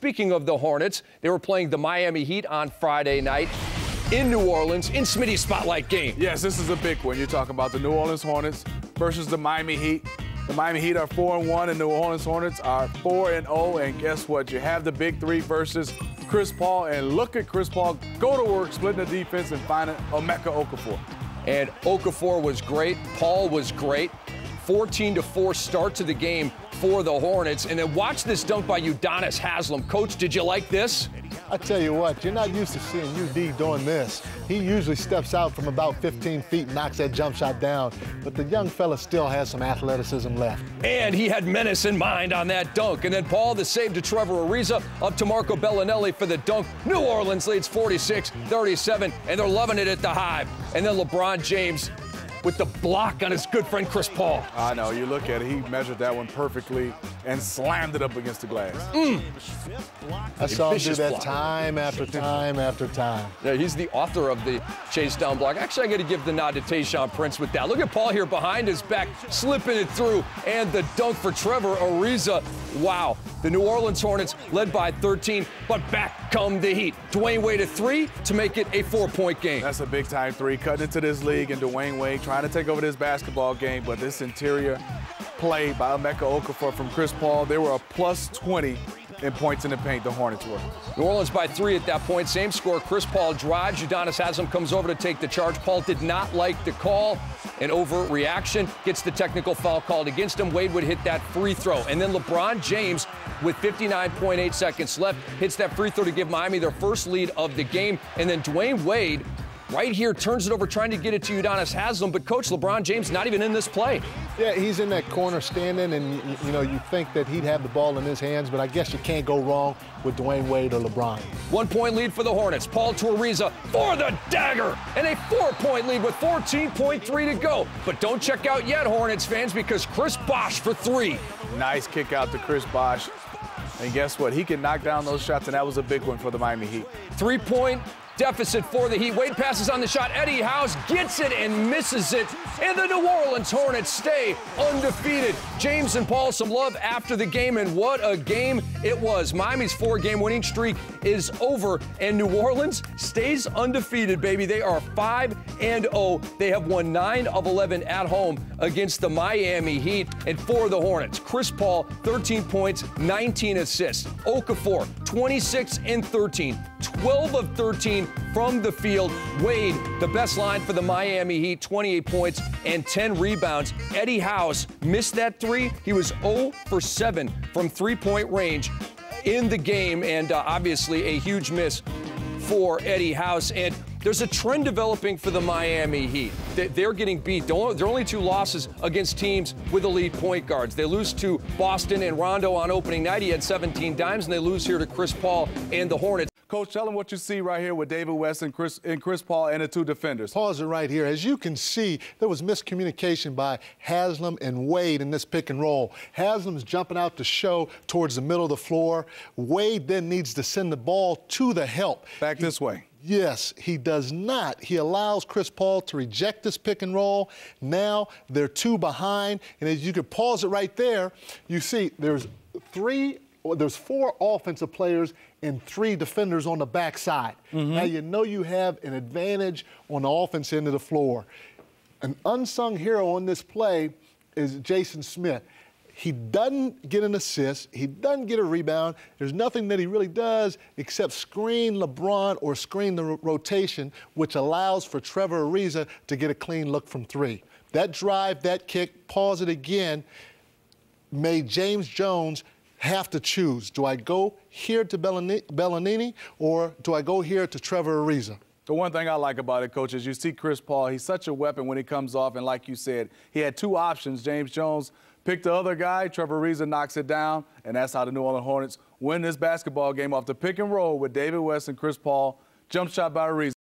speaking of the Hornets, they were playing the Miami Heat on Friday night in New Orleans in Smitty's Spotlight game. Yes, this is a big one. You're talking about the New Orleans Hornets versus the Miami Heat. The Miami Heat are 4-1, and New Orleans Hornets are 4-0. And guess what? You have the big three versus Chris Paul. And look at Chris Paul go to work, splitting the defense and finding Emeka Okafor. And Okafor was great. Paul was great. 14-4 start to the game for the Hornets. And then watch this dunk by Udonis Haslem. Coach, did you like this? I tell you what, you're not used to seeing UD doing this. He usually steps out from about 15 feet and knocks that jump shot down. But the young fella still has some athleticism left. And he had menace in mind on that dunk. And then Paul, the save to Trevor Ariza, up to Marco Bellinelli for the dunk. New Orleans leads 46-37, and they're loving it at the Hive. And then LeBron James with the block on his good friend Chris Paul. I know, you look at it, he measured that one perfectly and slammed it up against the glass. I saw him do that time after time after time. Yeah, he's the author of the chase down block. Actually, I'm going to give the nod to Tayshaun Prince with that. Look at Paul here behind his back, slipping it through, and the dunk for Trevor Ariza. Wow. The New Orleans Hornets led by 13, but back come the Heat. Dwayne Wade at 3 to make it a 4-point game. That's a big-time three, cutting into this league, and Dwayne Wade trying to take over this basketball game, but this interior play by Emeka Okafor from Chris Paul, they were a plus 20 in points in the paint, the Hornets were. New Orleans by 3 at that point. Same score. Chris Paul drives. Udonis Haslem comes over to take the charge. Paul did not like the call. An overreaction. Gets the technical foul called against him. Wade would hit that free throw. And then LeBron James, with 59.8 seconds left, hits that free throw to give Miami their first lead of the game. And then Dwayne Wade, right here, turns it over, trying to get it to Udonis Haslem. But, Coach, LeBron James not even in this play. Yeah, he's in that corner standing, and, you know, you think that he'd have the ball in his hands, but I guess you can't go wrong with Dwayne Wade or LeBron. 1-point lead for the Hornets. Paul to Ariza for the dagger, and a 4-point lead with 14.3 to go. But don't check out yet, Hornets fans, because Chris Bosh for 3. Nice kick out to Chris Bosh. And guess what? He can knock down those shots, and that was a big one for the Miami Heat. 3-point deficit for the Heat. Wade passes on the shot. Eddie House gets it and misses it. And the New Orleans Hornets stay undefeated. James and Paul, some love after the game, and what a game it was. Miami's 4-game winning streak is over, and New Orleans stays undefeated, baby. They are 5-0. They have won 9 of 11 at home against the Miami Heat. And for the Hornets, Chris Paul, 13 points, 19 assists. Okafor, 26 and 13, 12 of 13 from the field. Wade, the best line for the Miami Heat, 28 points and 10 rebounds. Eddie House missed that 3. He was 0 for 7 from 3-point range in the game, and obviously a huge miss for Eddie House. And there's a trend developing for the Miami Heat. They're getting beat. There are only 2 losses against teams with elite point guards. They lose to Boston and Rondo on opening night. He had 17 dimes, and they lose here to Chris Paul and the Hornets. Coach, tell them what you see right here with David West and Chris Paul and the 2 defenders. Pause it right here. As you can see, there was miscommunication by Haslem and Wade in this pick and roll. Haslem's jumping out to show towards the middle of the floor. Wade then needs to send the ball to the help. Back this way. Yes, he does not. He allows Chris Paul to reject this pick and roll. Now they're 2 behind, and as you could pause it right there, you see there's 4 offensive players and 3 defenders on the backside. Now you know you have an advantage on the offense end of the floor. An unsung hero on this play is Jason Smith. He doesn't get an assist. He doesn't get a rebound. There's nothing that he really does except screen LeBron or screen the rotation, which allows for Trevor Ariza to get a clean look from 3. That drive, that kick, pause it again, made James Jones have to choose. Do I go here to Bellinelli or do I go here to Trevor Ariza? The one thing I like about it, Coach, is you see Chris Paul. He's such a weapon when he comes off, and like you said, he had 2 options. James Jones picked the other guy. Trevor Ariza knocks it down, and that's how the New Orleans Hornets win this basketball game off the pick and roll with David West and Chris Paul. Jump shot by Ariza.